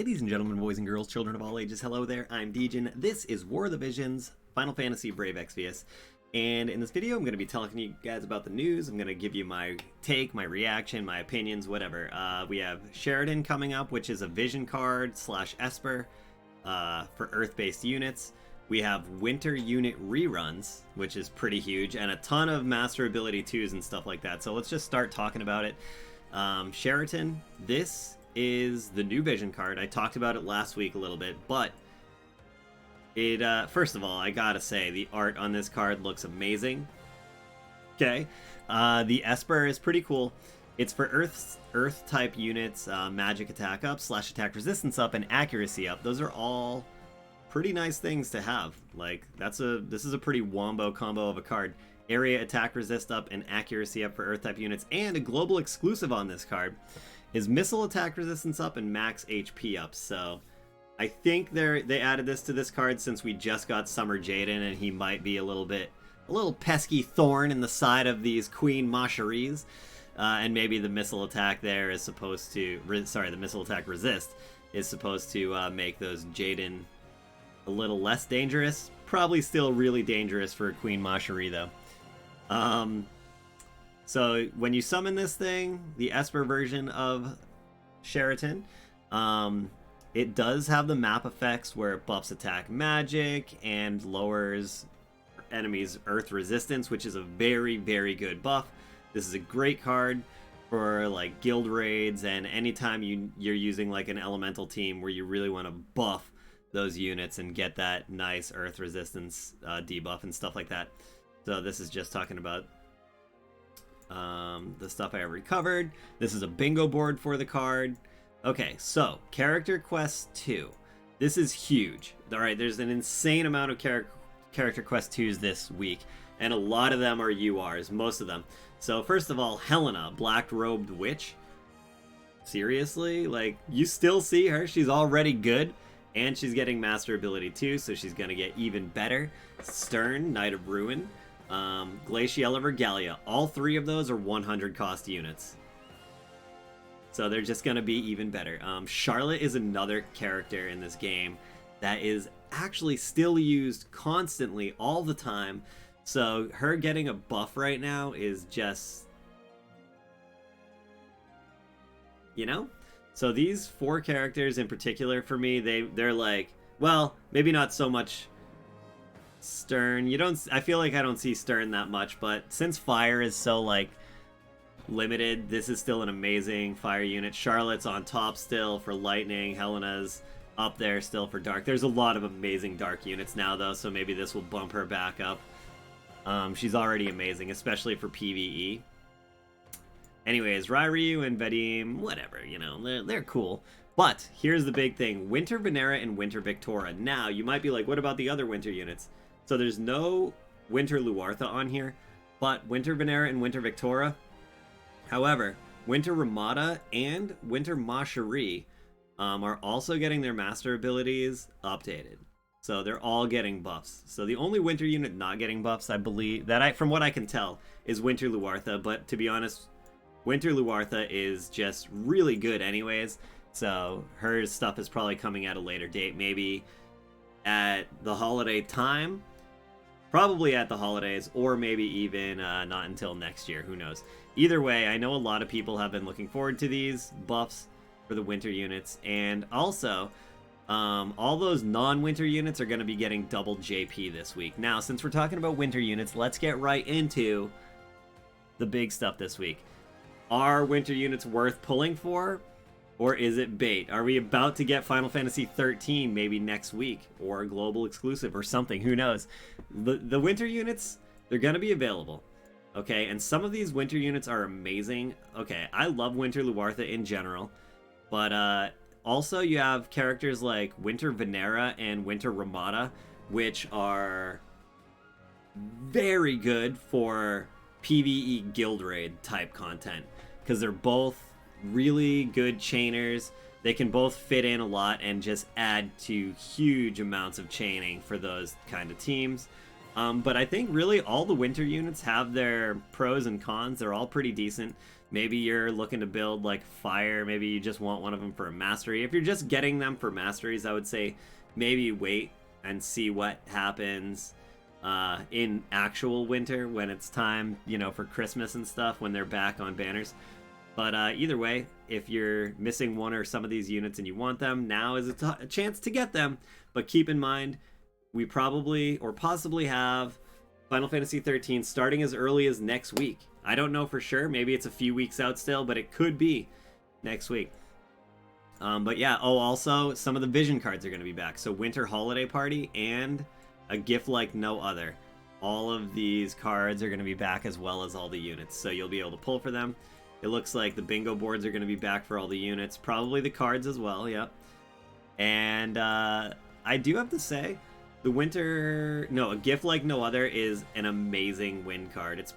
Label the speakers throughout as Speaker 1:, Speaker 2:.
Speaker 1: Ladies and gentlemen, boys and girls, children of all ages, hello there, I'm Degen. This is War of the Visions, Final Fantasy Brave Exvius. And in this video, I'm going to be telling you guys about the news. I'm going to give you my take, my reaction, my opinions, whatever. We have Sheridan coming up, which is a Vision Card / Esper for Earth-based units. We have Winter Unit reruns, which is pretty huge, and a ton of Master Ability 2s and stuff like that. So let's just start talking about it. Sheratin, this is the new Vision Card. I talked about it last week a little bit, but it first of all, I gotta say the art on this card looks amazing. Okay, the Esper is pretty cool. It's for Earth type units, magic attack up, slash attack resistance up, and accuracy up. Those are all pretty nice things to have. Like this is a pretty wombo combo of a card. Area attack resist up and accuracy up for Earth type units, and a global exclusive on this card is missile attack resistance up and max HP up. So I think they added this to this card since we just got Summer Jaden, and he might be a little pesky thorn in the side of these Queen Macheries. And maybe the missile attack there is supposed to, the missile attack resist is supposed to make those Jaden a little less dangerous. Probably still really dangerous for a Queen Macherie though. So when you summon this thing, the Esper version of Sheratin, it does have the map effects where it buffs attack magic and lowers enemies' earth resistance, which is a very, very good buff. This is a great card for like guild raids and anytime you're using like an elemental team where you really want to buff those units and get that nice earth resistance debuff and stuff like that. So this is just talking about the stuff I already covered. This is a bingo board for the card. Okay, so Character Quest 2. This is huge. Alright, there's an insane amount of Character Quest 2s this week, and a lot of them are URs, most of them. So first of all, Helena, Black-Robed Witch. Seriously? Like, you still see her? She's already good, and she's getting Master Ability 2, so she's gonna get even better. Stern, Knight of Ruin. Glaciella Regalia. All three of those are 100 cost units. So they're just going to be even better. Charlotte is another character in this game that is actually still used constantly all the time. So her getting a buff right now is just, you know? So these four characters in particular for me, they're like, well, maybe not so much Stern. I feel like I don't see Stern that much, but since fire is so like limited, this is still an amazing fire unit. Charlotte's on top still for lightning. Helena's up there still for dark. There's a lot of amazing dark units now though, so maybe this will bump her back up. She's already amazing, especially for PvE. Anyways, Ryu and Vadim, whatever, you know, they're cool. But here's the big thing: Winter Vinera and Winter Viktora. Now you might be like, what about the other winter units? So there's no Winter Luartha on here, but Winter Vinera and Winter Viktora. However, Winter Ramada and Winter Macherie are also getting their master abilities updated. So they're all getting buffs. So the only winter unit not getting buffs, I believe, from what I can tell, is Winter Luartha. But to be honest, Winter Luartha is just really good anyways. So her stuff is probably coming at a later date, maybe at the holiday time. Probably at the holidays, or maybe even not until next year, who knows. Either way, I know a lot of people have been looking forward to these buffs for the winter units, and also, all those non-winter units are going to be getting double JP this week. Now, since we're talking about winter units, let's get right into the big stuff this week. Are winter units worth pulling for? Or is it bait? Are we about to get Final Fantasy 13 maybe next week? Or a global exclusive or something, who knows? The winter units, they're going to be available. Okay, and some of these winter units are amazing. Okay, I love Winter Luartha in general. But also you have characters like Winter Vinera and Winter Ramada, which are very good for PvE guild raid type content. Because they're both really good chainers. They can both fit in a lot and just add to huge amounts of chaining for those kind of teams. But I think really all the winter units have their pros and cons. They're all pretty decent. Maybe you're looking to build like fire. Maybe you just want one of them for a mastery. If you're just getting them for masteries, I would say maybe wait and see what happens in actual winter when it's time, you know, for Christmas and stuff, when they're back on banners. But either way, if you're missing one or some of these units and you want them, now is a chance to get them. But keep in mind, we probably or possibly have Final Fantasy 13 starting as early as next week. I don't know for sure. Maybe it's a few weeks out still, but it could be next week. But yeah, oh, also, some of the Vision cards are going to be back. So Winter Holiday Party and A Gift Like No Other. All of these cards are going to be back, as well as all the units. So you'll be able to pull for them. It looks like the bingo boards are going to be back for all the units. Probably the cards as well, yep. And I do have to say, the A Gift Like No Other is an amazing win card. It's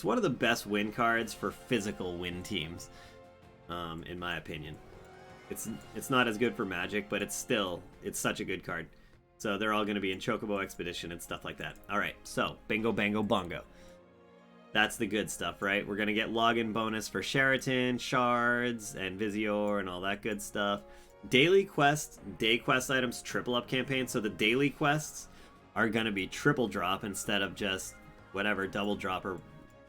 Speaker 1: one of the best win cards for physical win teams, in my opinion. It's not as good for Magic, but it's such a good card. So they're all going to be in Chocobo Expedition and stuff like that. All right, so Bingo Bango Bongo. That's the good stuff, right? We're going to get login bonus for Sheratin, Shards, and Visior, and all that good stuff. Daily quests, day quest items, triple up campaign. So the daily quests are going to be triple drop instead of just whatever, double drop or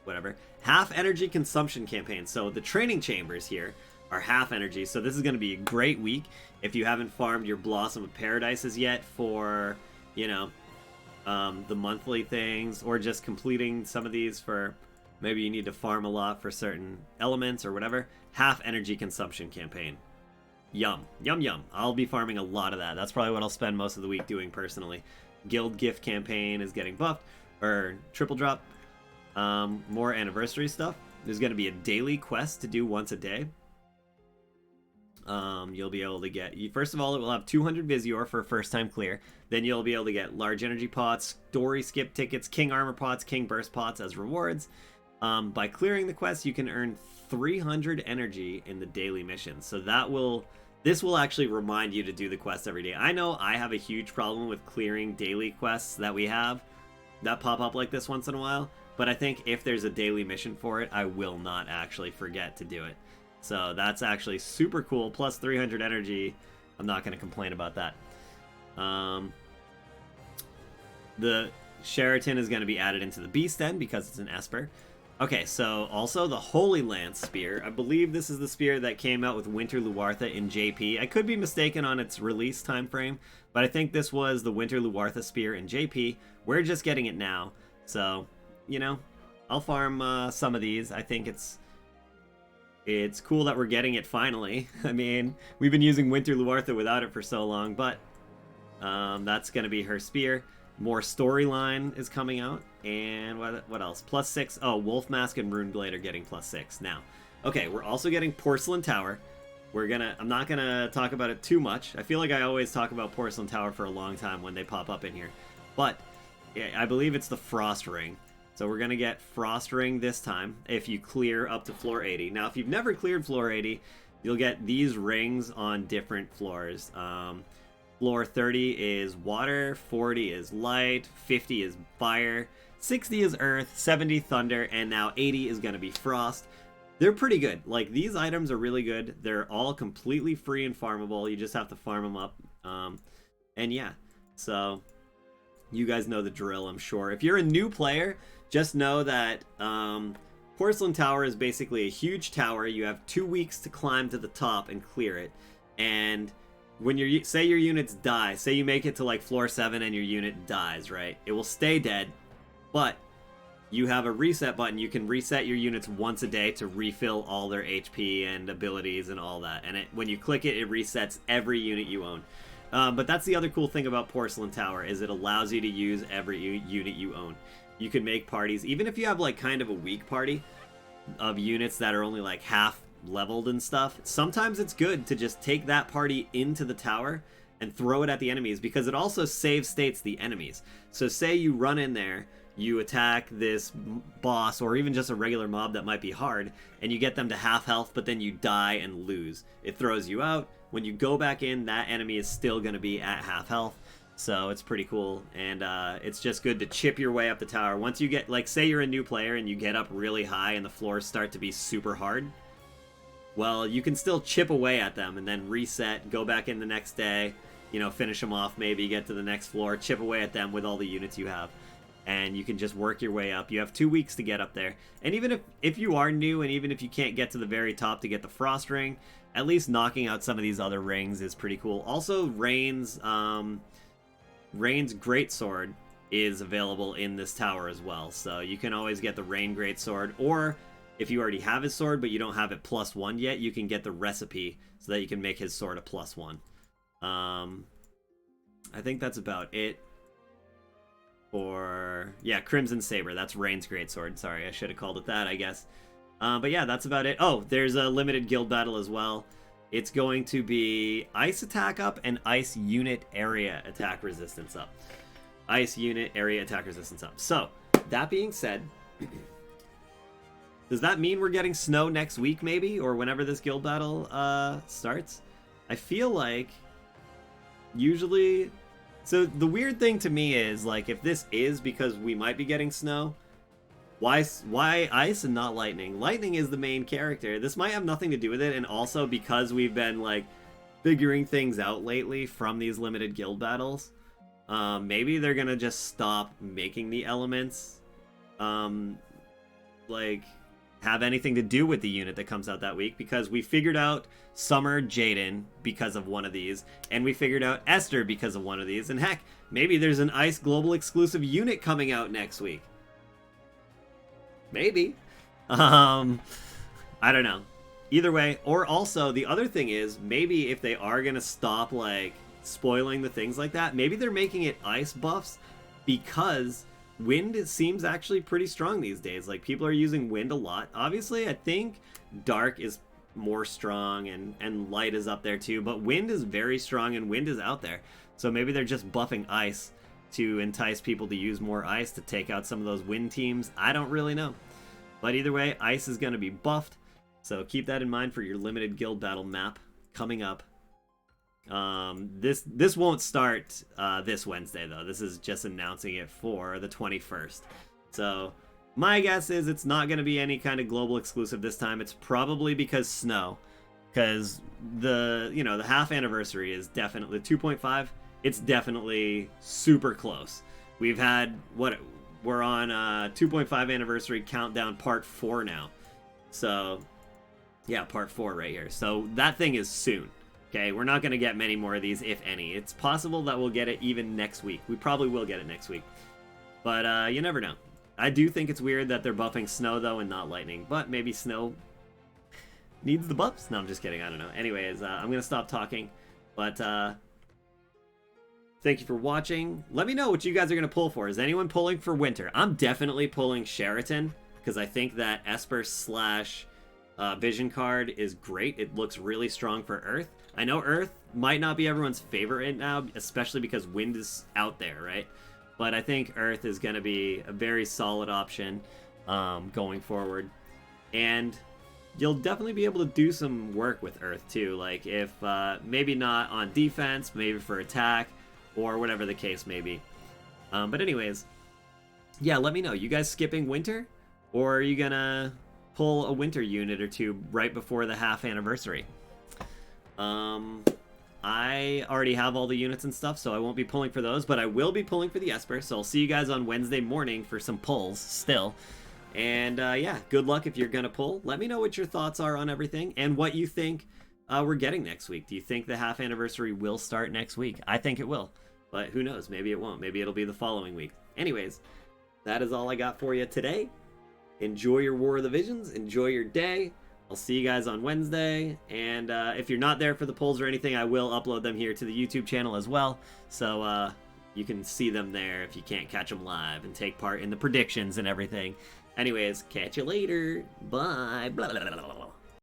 Speaker 1: whatever. Half energy consumption campaign. So the training chambers here are half energy. So this is going to be a great week if you haven't farmed your Blossom of Paradises yet for, you know, the monthly things, or just completing some of these for maybe you need to farm a lot for certain elements or whatever. Half energy consumption campaign. Yum. Yum yum. I'll be farming a lot of that. That's probably what I'll spend most of the week doing personally. Guild gift campaign is getting buffed, or triple drop. More anniversary stuff. There's going to be a daily quest to do once a day. You'll be able to get, first of all, it will have 200 Visior for a first time clear. Then you'll be able to get large energy pots, story skip tickets, king armor pots, king burst pots as rewards. By clearing the quest, you can earn 300 energy in the daily missions. So this will actually remind you to do the quest every day. I know I have a huge problem with clearing daily quests that we have that pop up like this once in a while, but I think if there's a daily mission for it, I will not actually forget to do it. So that's actually super cool. Plus 300 energy. I'm not going to complain about that. The Sheratin is going to be added into the Beast Den because it's an Esper. Okay, so also the Holy Lance Spear. I believe this is the spear that came out with Winter Luartha in JP. I could be mistaken on its release time frame, but I think this was the Winter Luartha Spear in JP. We're just getting it now. So, you know, I'll farm some of these. I think it's cool that we're getting it finally. I mean, we've been using Winter Luartha without it for so long, but that's going to be her spear. More storyline is coming out. And what else? +6. Oh, Wolf Mask and Rune Blade are getting +6 now. Okay, we're also getting Porcelain Tower. I'm not gonna talk about it too much. I feel like I always talk about Porcelain Tower for a long time when they pop up in here. But yeah, I believe it's the Frost Ring. So we're gonna get Frost Ring this time if you clear up to floor 80. Now, if you've never cleared floor 80, you'll get these rings on different floors. Floor 30 is water, 40 is light, 50 is fire, 60 is earth, 70 thunder, and now 80 is going to be frost. They're pretty good. Like, these items are really good. They're all completely free and farmable. You just have to farm them up. And yeah, so you guys know the drill, I'm sure. If you're a new player, just know that Porcelain Tower is basically a huge tower. You have 2 weeks to climb to the top and clear it. And when say your units die, say you make it to like floor 7 and your unit dies, right? It will stay dead, but you have a reset button. You can reset your units once a day to refill all their HP and abilities and all that. And when you click it, it resets every unit you own. But that's the other cool thing about Porcelain Tower, is it allows you to use every unit you own. You can make parties, even if you have like kind of a weak party of units that are only like half leveled and stuff. Sometimes it's good to just take that party into the tower and throw it at the enemies, because it also save states the enemies. So say you run in there, you attack this boss or even just a regular mob that might be hard, and you get them to half health, but then you die and lose. It throws you out. When you go back in, that enemy is still going to be at half health. So it's pretty cool, and it's just good to chip your way up the tower. Once you get, like, say you're a new player and you get up really high and the floors start to be super hard, well, you can still chip away at them and then reset, go back in the next day, you know, finish them off, maybe get to the next floor, chip away at them with all the units you have. And you can just work your way up. You have 2 weeks to get up there. And even if you are new, and even if you can't get to the very top to get the Frost Ring, at least knocking out some of these other rings is pretty cool. Also, Rain's Greatsword is available in this tower as well. So you can always get the Rain Greatsword, or if you already have his sword but you don't have it +1 yet, you can get the recipe so that you can make his sword a +1. I think that's about it. Or, yeah, Crimson Saber. That's Rain's Greatsword. Sorry, I should have called it that, I guess. But yeah, that's about it. Oh, there's a limited guild battle as well. It's going to be Ice attack up and Ice unit area attack resistance up. Ice unit area attack resistance up. So, that being said, does that mean we're getting snow next week, maybe? Or whenever this guild battle starts? I feel like usually... So the weird thing to me is, like, if this is because we might be getting snow, why ice and not lightning? Lightning is the main character. This might have nothing to do with it, and also because we've been, like, figuring things out lately from these limited guild battles, maybe they're gonna just stop making the elements, like, have anything to do with the unit that comes out that week, because we figured out Summer Jaden because of one of these, and we figured out Esther because of one of these, and heck, maybe there's an Ice Global exclusive unit coming out next week. Maybe. I don't know. Either way, or also, the other thing is, maybe if they are gonna stop, like, spoiling the things like that, maybe they're making it ice buffs because wind seems actually pretty strong these days. Like, people are using wind a lot. Obviously, I think dark is more strong and light is up there too, but wind is very strong and wind is out there. So maybe they're just buffing ice to entice people to use more ice to take out some of those wind teams. I don't really know. But either way, ice is going to be buffed. So keep that in mind for your limited guild battle map coming up. This won't start this Wednesday, though. This is just announcing it for the 21st. So my guess is it's not going to be any kind of global exclusive this time. It's probably because snow. Because the half anniversary is definitely 2.5. It's definitely super close. We've had we're on 2.5 anniversary countdown part 4 now. So yeah, part 4 right here. So that thing is soon. Okay, we're not going to get many more of these, if any. It's possible that we'll get it even next week. We probably will get it next week. But you never know. I do think it's weird that they're buffing snow, though, and not lightning. But maybe snow needs the buffs? No, I'm just kidding. I don't know. Anyways, I'm going to stop talking. But thank you for watching. Let me know what you guys are going to pull for. Is anyone pulling for winter? I'm definitely pulling Sheratin, because I think that Esper / Vision Card is great. It looks really strong for Earth. I know Earth might not be everyone's favorite right now, especially because wind is out there, right? But I think Earth is going to be a very solid option going forward. And you'll definitely be able to do some work with Earth too. Like, if maybe not on defense, maybe for attack, or whatever the case may be. But anyways, yeah, let me know. You guys skipping winter? Or are you going to pull a winter unit or two right before the half anniversary? I already have all the units and stuff, so I won't be pulling for those, but I will be pulling for the Esper, so I'll see you guys on Wednesday morning for some pulls still. And yeah, good luck if you're gonna pull. Let me know what your thoughts are on everything and what you think we're getting next week. Do you think the half anniversary will start next week? I think it will, but who knows? Maybe it won't. Maybe it'll be the following week. Anyways, that is all I got for you today. Enjoy your War of the Visions. Enjoy your day. I'll see you guys on Wednesday, and if you're not there for the polls or anything, I will upload them here to the YouTube channel as well, so you can see them there if you can't catch them live and take part in the predictions and everything. Anyways, catch you later. Bye. Blah, blah, blah, blah, blah.